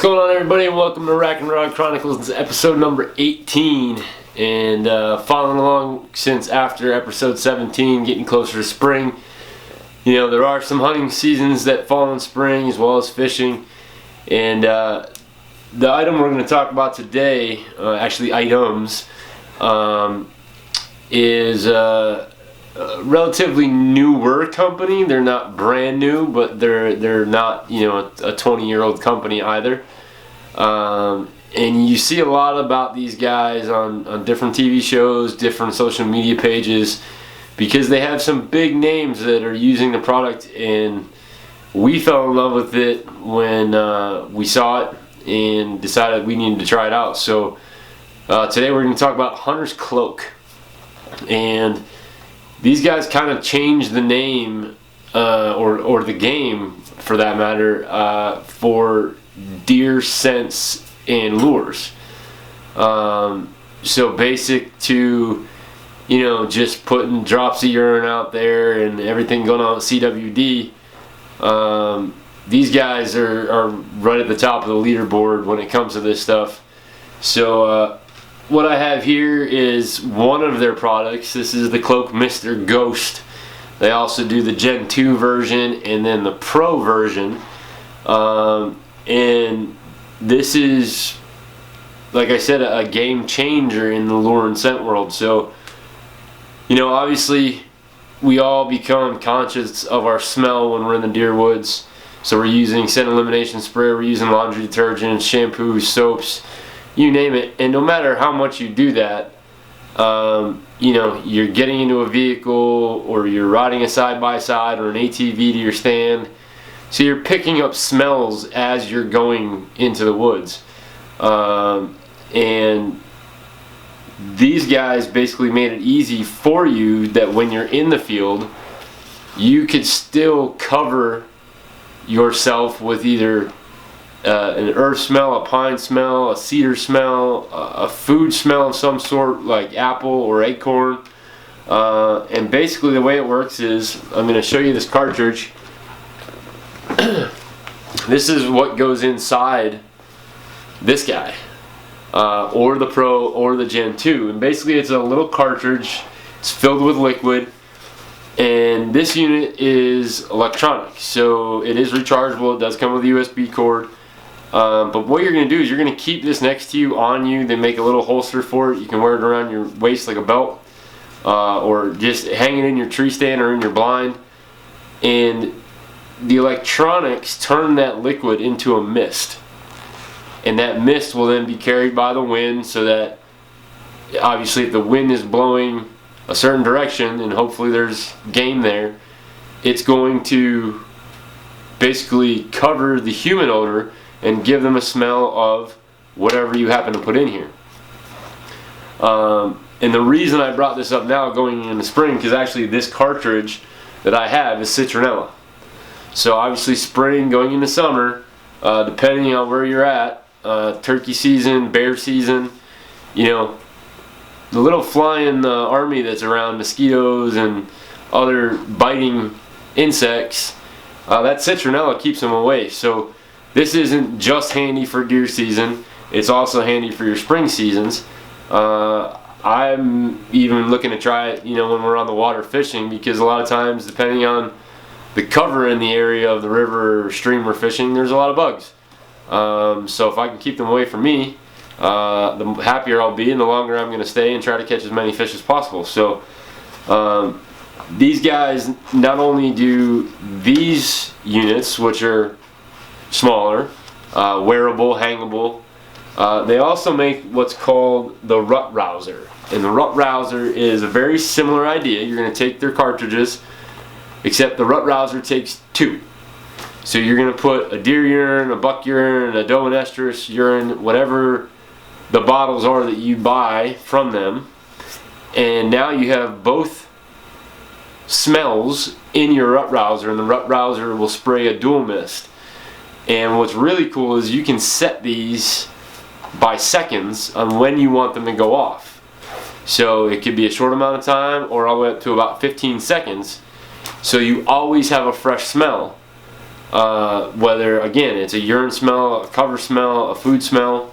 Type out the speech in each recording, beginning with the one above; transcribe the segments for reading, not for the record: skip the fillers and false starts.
What's going on, everybody, and welcome to Rack and Rod Chronicles. This is episode number 18, and following along since after episode 17, getting closer to spring. You know, there are some hunting seasons that fall in spring as well as fishing, and the item we're going to talk about today, actually items, is a relatively newer company. They're not brand new, but they're not, you know, a 20-year-old company either. And you see a lot about these guys on different TV shows, different social media pages, because they have some big names that are using the product, and we fell in love with it when we saw it and decided we needed to try it out. So today we're going to talk about Hunter's Kloak, and these guys kind of changed the name or the game, for that matter, for deer scents and lures. So basic to, you know, just putting drops of urine out there and everything going on with CWD. These guys are right at the top of the leaderboard when it comes to this stuff. So what I have here is one of their products. This is the Kloak Mister GHOST. They also do the Gen 2 version and then the Pro version. And this is, like I said, a game changer in the lure and scent world. So, you know, obviously we all become conscious of our smell when we're in the deer woods. So we're using scent elimination spray, we're using laundry detergent, shampoos, soaps, you name it. And no matter how much you do that, you know, you're getting into a vehicle or you're riding a side-by-side or an ATV to your stand. So you're picking up smells as you're going into the woods. And these guys basically made it easy for you that when you're in the field, you could still cover yourself with either an earth smell, a pine smell, a cedar smell, a food smell of some sort like apple or acorn. And basically the way it works is, I'm going to show you this cartridge. This is what goes inside this guy, or the Pro or the Gen 2, and basically it's a little cartridge. It's filled with liquid, and this unit is electronic, so it is rechargeable. It does come with a USB cord, but what you're going to do is you're going to keep this next to you, on you. They make a little holster for it. You can wear it around your waist like a belt, or just hang it in your tree stand or in your blind, and the electronics turn that liquid into a mist, and that mist will then be carried by the wind, so that obviously if the wind is blowing a certain direction and hopefully there's game there, it's going to basically cover the human odor and give them a smell of whatever you happen to put in here. And the reason I brought this up now going into spring, because actually this cartridge that I have is Citronella. So obviously spring going into summer, depending on where you're at, turkey season, bear season, you know, the little flying army that's around, mosquitoes and other biting insects, that Citronella keeps them away. So this isn't just handy for deer season, it's also handy for your spring seasons. I'm even looking to try it, you know, when we're on the water fishing, because a lot of times, depending on the cover in the area of the river or stream we're fishing, there's a lot of bugs. So if I can keep them away from me, the happier I'll be and the longer I'm going to stay and try to catch as many fish as possible. So these guys not only do these units, which are smaller, wearable, hangable, they also make what's called the Rut Browser. And the Rut Browser is a very similar idea. You're going to take their cartridges, except the Rut Browser takes two. So you're going to put a deer urine, a buck urine, a doe and estrus urine, whatever the bottles are that you buy from them, and now you have both smells in your Rut Browser, and the Rut Browser will spray a dual mist. And what's really cool is you can set these by seconds on when you want them to go off. So it could be a short amount of time or all the way up to about 15 seconds. So you always have a fresh smell. whether, again, it's a urine smell, a cover smell, a food smell.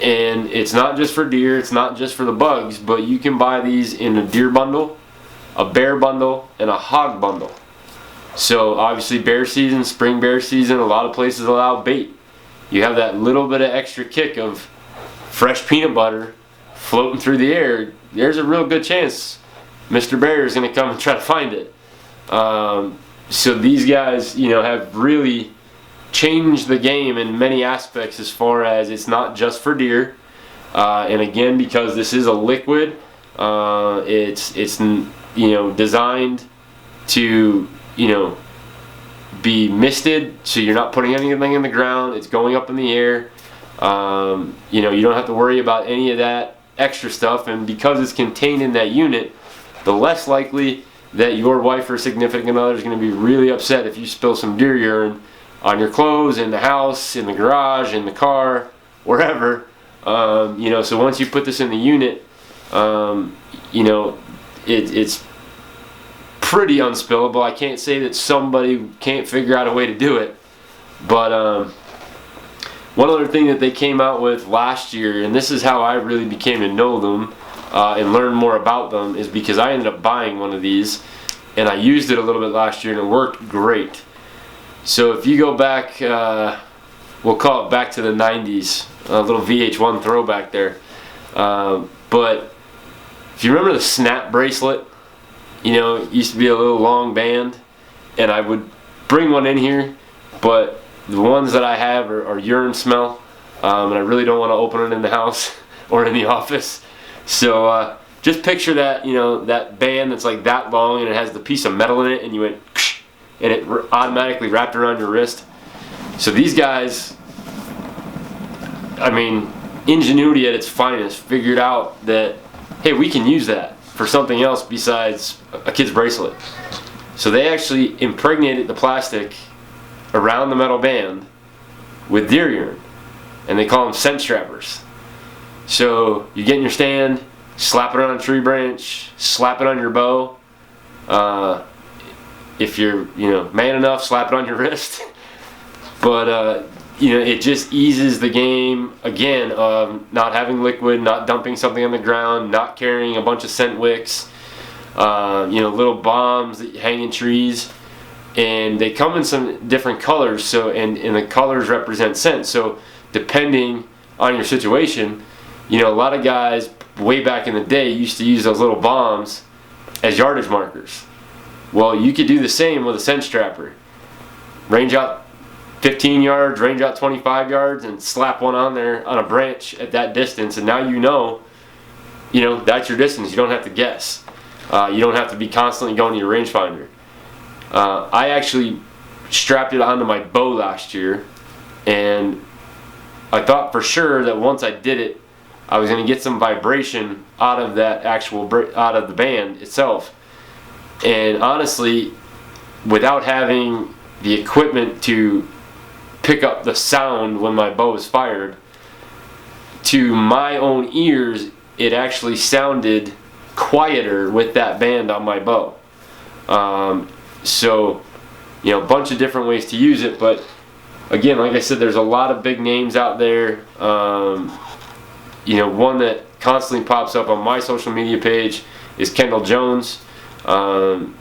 And it's not just for deer, it's not just for the bugs, but you can buy these in a deer bundle, a bear bundle, and a hog bundle. So obviously bear season, spring bear season, a lot of places allow bait. You have that little bit of extra kick of fresh peanut butter floating through the air. There's a real good chance Mr. Bear is going to come and try to find it. So these guys, have really changed the game in many aspects, as far as it's not just for deer. And again, because this is a liquid, it's designed to be misted, so you're not putting anything in the ground. It's going up in the air. You don't have to worry about any of that extra stuff, and because it's contained in that unit, the less likely that your wife or significant other is going to be really upset if you spill some deer urine on your clothes, in the house, in the garage, in the car, wherever. So once you put this in the unit, it's pretty unspillable. I can't say that somebody can't figure out a way to do it, but one other thing that they came out with last year, and this is how I really became to know them and learn more about them, is because I ended up buying one of these and I used it a little bit last year and it worked great. So if you go back, we'll call it back to the 90s, a little VH1 throwback there, but if you remember the snap bracelet, it used to be a little long band, and I would bring one in here, but the ones that I have are urine smell, and I really don't want to open it in the house or in the office. So just picture that, that band that's like that long and it has the piece of metal in it, and you went and it automatically wrapped around your wrist. So these guys, ingenuity at its finest, figured out that, hey, we can use that for something else besides a kid's bracelet. So they actually impregnated the plastic around the metal band with deer urine, and they call them scent strappers. So you get in your stand, slap it on a tree branch, slap it on your bow. If you're man enough, slap it on your wrist. But it just eases the game again of not having liquid, not dumping something on the ground, not carrying a bunch of scent wicks, little bombs that hang in trees. And they come in some different colors, so and the colors represent scent. So depending on your situation, a lot of guys way back in the day used to use those little bombs as yardage markers. Well, you could do the same with a scent strapper. Range out 15 yards, range out 25 yards, and slap one on there on a branch at that distance, and now that's your distance. You don't have to guess. You don't have to be constantly going to your rangefinder. I actually strapped it onto my bow last year, and I thought for sure that once I did it, I was going to get some vibration out of that out of the band itself. And honestly, without having the equipment to pick up the sound when my bow is fired, to my own ears, it actually sounded quieter with that band on my bow. So, a bunch of different ways to use it, but again, like I said, there's a lot of big names out there. One that constantly pops up on my social media page is Kendall Jones.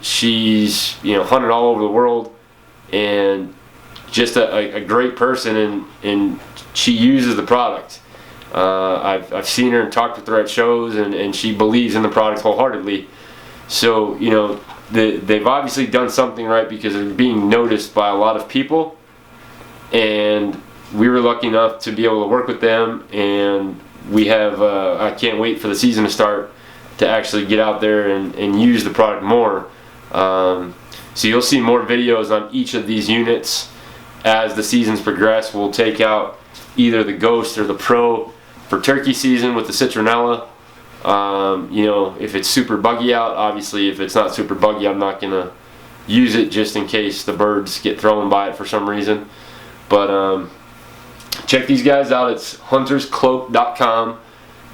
She's hunted all over the world, and just a great person, and she uses the product. I've seen her and talked with her at shows, and she believes in the product wholeheartedly. So they've obviously done something right, because they're being noticed by a lot of people, and we were lucky enough to be able to work with them, and we have I can't wait for the season to start to actually get out there and use the product more. So you'll see more videos on each of these units as the seasons progress. We'll take out either the Ghost or the Pro for turkey season with the Citronella. If it's super buggy out, obviously if it's not super buggy, I'm not gonna use it just in case the birds get thrown by it for some reason. But check these guys out. It's hunterskloak.com.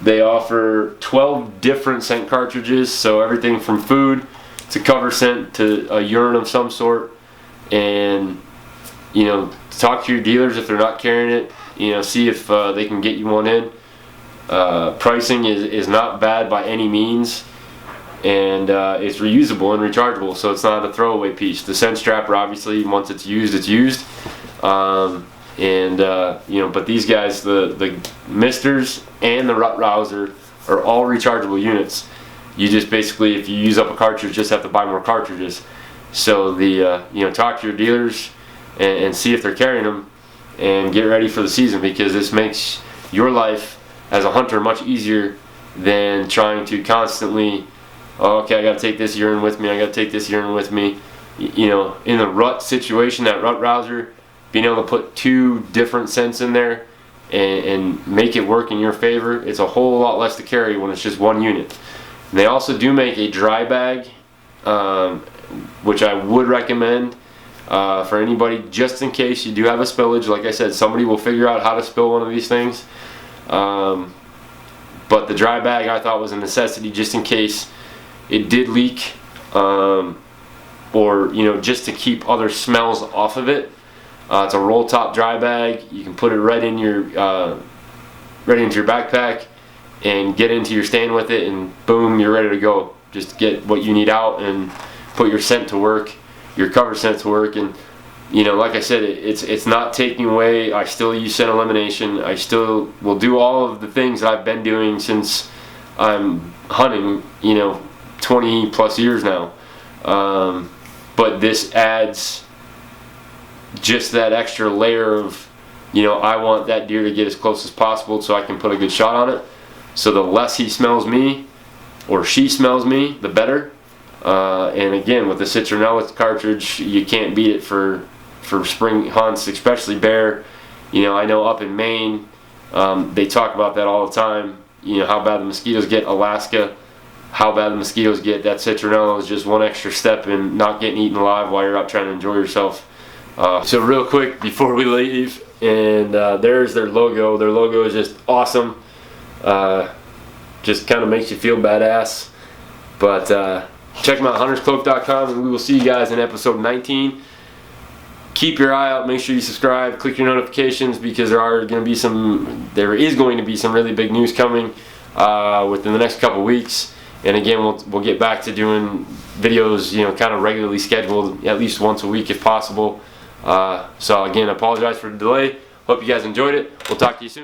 They offer 12 different scent cartridges, so everything from food to cover scent to a urine of some sort. And you know, talk to your dealers if they're not carrying it. You know, see if they can get you one in. Pricing is not bad by any means, and it's reusable and rechargeable, so it's not a throwaway piece. The scent strapper, obviously, once it's used, it's used. You know, but these guys, the Misters and the Rut Browser, are all rechargeable units. You just basically, if you use up a cartridge, just have to buy more cartridges. So the you know, talk to your dealers and see if they're carrying them, and get ready for the season, because this makes your life as a hunter much easier than trying to constantly, oh, okay, I got to take this urine with me, I got to take this urine with me. You know, in the rut situation, that Rut Browser, being able to put 2 different scents in there and make it work in your favor, it's a whole lot less to carry when it's just 1 unit. And they also do make a dry bag, which I would recommend for anybody, just in case you do have a spillage. Like I said, somebody will figure out how to spill one of these things. But the dry bag I thought was a necessity, just in case it did leak, or you know, just to keep other smells off of it. It's a roll top dry bag. You can put it right in your right into your backpack and get into your stand with it, and boom, you're ready to go. Just get what you need out and put your scent to work, your cover scent to work. And you know, like I said, it's not taking away. I still use scent elimination. I still will do all of the things that I've been doing since I'm hunting, you know, 20 plus years now. But this adds just that extra layer of, you know, I want that deer to get as close as possible so I can put a good shot on it. So the less he smells me, or she smells me, the better. And again, with the Citronella cartridge, you can't beat it for spring hunts, especially bear. You know, I know up in Maine, they talk about that all the time. You know, how bad the mosquitoes get. Alaska, how bad the mosquitoes get. That Citronella is just one extra step in not getting eaten alive while you're out trying to enjoy yourself. So real quick before we leave, and there's their logo. Their logo is just awesome. Just kind of makes you feel badass. But check them out, hunterskloak.com, and we will see you guys in episode 19. Keep your eye out. Make sure you subscribe. Click your notifications, because there is going to be some really big news coming within the next couple weeks. And again, we'll get back to doing videos, you know, kind of regularly scheduled, at least once a week if possible. So again, I apologize for the delay. Hope you guys enjoyed it. We'll talk to you soon.